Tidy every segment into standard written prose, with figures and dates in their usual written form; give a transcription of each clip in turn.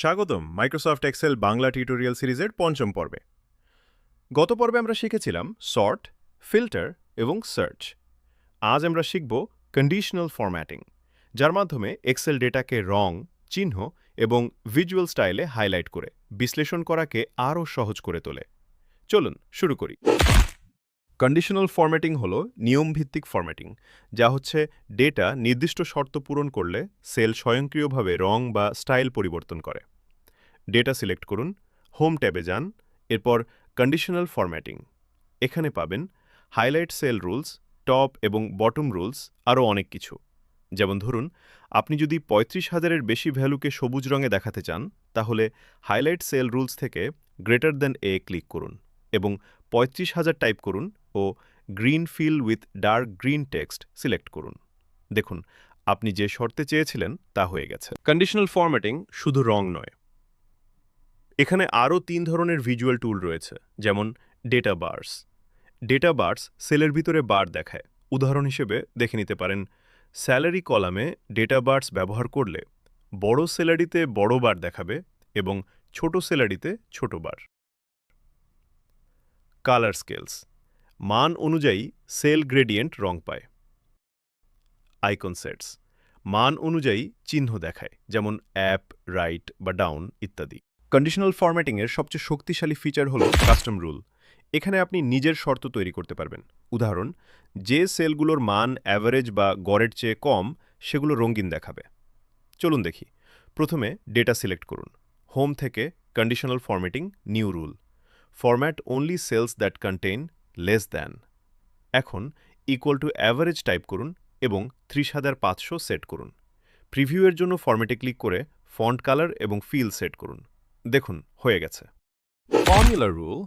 স্বাগতম Microsoft Excel Bangla tutorial সিরিজের পঞ্চম পর্বে। গত পর্বে আমরা শিখেছিলাম সর্ট, ফিল্টার এবং সার্চ। আজ আমরা শিখব কন্ডিশনাল ফরম্যাটিং, যার মাধ্যমে এক্সেল ডেটাকে রং, চিহ্ন এবং ভিজুয়াল স্টাইলে হাইলাইট করে বিশ্লেষণ করাকে আরও সহজ করে তোলে। চলুন শুরু করি। কন্ডিশনাল ফরম্যাটিং হলো নিয়মভিত্তিক ফরম্যাটিং, যা হচ্ছে ডেটা নির্দিষ্ট শর্ত পূরণ করলে সেল স্বয়ংক্রিয়ভাবে রং বা স্টাইল পরিবর্তন করে। ডেটা সিলেক্ট করুন, হোম ট্যাবে যান, এরপর কন্ডিশনাল ফরম্যাটিং। এখানে পাবেন হাইলাইট সেল রুলস, টপ এবং বটম রুলস, আরও অনেক কিছু। যেমন ধরুন, আপনি যদি ৩৫,০০০-এর বেশি ভ্যালুকে সবুজ রঙে দেখাতে চান, তাহলে হাইলাইট সেল রুলস থেকে গ্রেটার দ্যান এ ক্লিক করুন এবং ৩৫,০০০ টাইপ করুন ও green fill with dark green text select করুন। দেখুন, আপনি যে শর্তে চেয়েছিলেন তা হয়ে গেছে। কন্ডিশনাল ফরম্যাটিং শুধু রং নয়, এখানে আরও ৩ ধরনের ভিজুয়াল টুল রয়েছে, যেমন ডেটা বার্স। ডেটা বার্স সেলের ভিতরে বার দেখায়। উদাহরণ হিসেবে দেখে নিতে পারেন, স্যালারি কলামে ডেটা বার্স ব্যবহার করলে বড় স্যালারিতে বড় বার দেখাবে এবং ছোট স্যালারিতে ছোট বার। কালার স্কেলস মান অনুযায়ী সেল গ্রেডিয়েন্ট রং পায়। আইকন সেটস মান অনুযায়ী চিহ্ন দেখায়, যেমন অ্যাপ, রাইট বা ডাউন ইত্যাদি। কন্ডিশনাল ফরম্যাটিংয়ের সবচেয়ে শক্তিশালী ফিচার হল কাস্টম রুল। এখানে আপনি নিজের শর্ত তৈরি করতে পারবেন। উদাহরণ, যে সেলগুলোর মান অ্যাভারেজ বা গড়ের চেয়ে কম, সেগুলো রঙিন দেখাবে। চলুন দেখি। প্রথমে ডেটা সিলেক্ট করুন। হোম থেকে conditional formatting, new rule, format only cells that contain less than. এখন ইকুয়াল টু অ্যাভারেজ টাইপ করুন এবং ৩০৫০০ সেট করুন। প্রিভিউয়ের জন্য ফরম্যাটে ক্লিক করে ফন্ট কালার এবং ফিল সেট করুন। দেখুন, হয়ে গেছে। ফর্মুলা রুল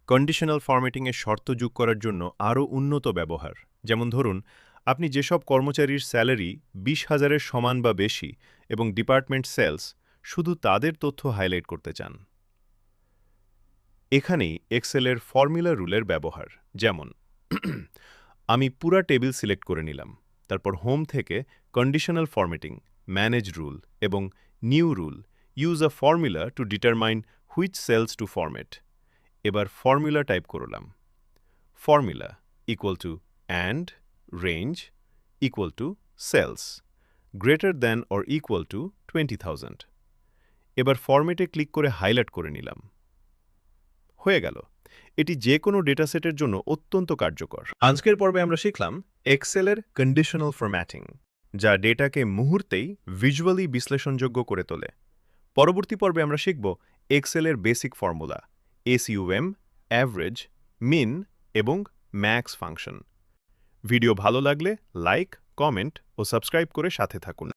কন্ডিশনাল ফরম্যাটিংয়ে শর্ত যোগ করার জন্য আরও উন্নত ব্যবহার। যেমন ধরুন, আপনি যেসব কর্মচারীর স্যালারি ২০,০০০-এর সমান বা বেশি এবং ডিপার্টমেন্ট সেলস, শুধু তাদের তথ্য হাইলাইট করতে চান। এখানেই এক্সেলের ফর্মুলা রুলের ব্যবহার। যেমন আমি পুরা টেবিল সিলেক্ট করে নিলাম, তারপর হোম থেকে কন্ডিশনাল ফরম্যাটিং, ম্যানেজ রুল এবং new rule, use a formula to determine which cells to format. এবার ফর্মুলা টাইপ করলাম। Formula equal to and range equal to cells greater than or equal to 20,000। এবার ফরম্যাটে click করে highlight করে নিলাম। হয়ে গেল। এটি যে কোনো ডেটাসেটের জন্য অত্যন্ত কার্যকর। আজকের পর্বে আমরা শিখলাম এক্সেলের কন্ডিশনাল ফরম্যাটিং, যা ডেটাকে মুহূর্তেই ভিজুয়ালি বিশ্লেষণযোগ্য করে তোলে। পরবর্তী পর্বে আমরা শিখব এক্সেলের বেসিক ফর্মুলা, এসইউএম, অ্যাভারেজ, মিন এবং ম্যাক্স ফাংশন। ভিডিও ভালো লাগলে লাইক, কমেন্ট ও সাবস্ক্রাইব করে সাথে থাকুন।